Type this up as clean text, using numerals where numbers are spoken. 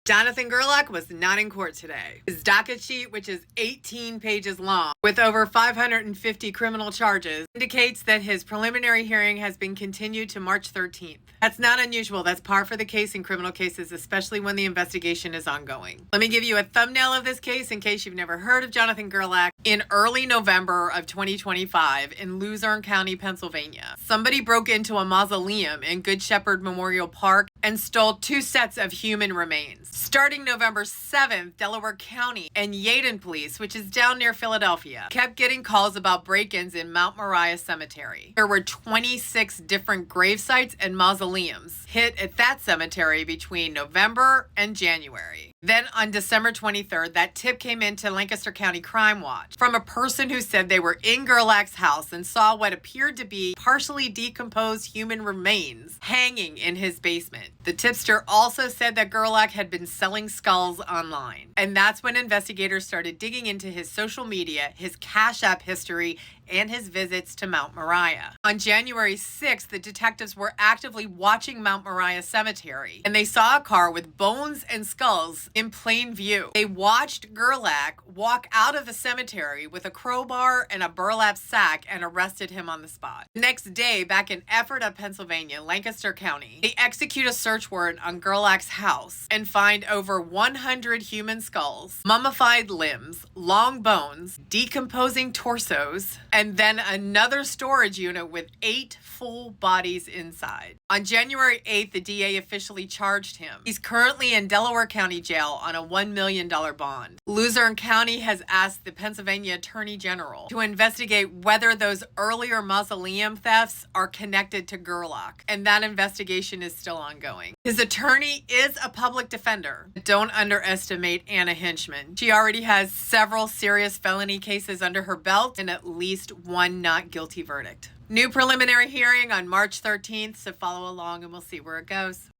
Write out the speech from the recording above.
Jonathan Gerlach was not in court today. His docket sheet, which is 18 pages long, with over 550 criminal charges, indicates that his preliminary hearing has been continued to March 13th. That's not unusual. That's par for the case in criminal cases, especially when the investigation is ongoing. Let me give you a thumbnail of this case in case you've never heard of Jonathan Gerlach. In early November of 2025 in Luzerne County, Pennsylvania, somebody broke into a mausoleum in Good Shepherd Memorial Park and stole 2 sets of human remains. Starting November 7th, Delaware County and Yeadon Police, which is down near Philadelphia, kept getting calls about break-ins in Mount Moriah Cemetery. There were 26 different grave sites and mausoleums hit at that cemetery between November and January. Then on December 23rd, that tip came into Lancaster County Crime Watch from a person who said they were in Gerlach's house and saw what appeared to be partially decomposed human remains hanging in his basement. The tipster also said that Gerlach had been selling skulls online. And that's when investigators started digging into his social media, his Cash App history, and his visits to Mount Moriah. On January 6th, the detectives were actively watching Mount Moriah Cemetery, and they saw a car with bones and skulls in plain view. They watched Gerlach walk out of the cemetery with a crowbar and a burlap sack and arrested him on the spot. The next day, back in Ephrata, Pennsylvania, Lancaster County, they execute a search warrant on Gerlach's house and find over 100 human skulls, mummified limbs, long bones, decomposing torsos, and then another storage unit with 8 full bodies inside. On January 8th, the DA officially charged him. He's currently in Delaware County Jail on a $1 million bond. Luzerne County has asked the Pennsylvania Attorney General to investigate whether those earlier mausoleum thefts are connected to Gerlach, and that investigation is still ongoing. His attorney is a public defender. Don't underestimate Anna Hinchman. She already has several serious felony cases under her belt and at least one not guilty verdict. New preliminary hearing on March 13th, so follow along and we'll see where it goes.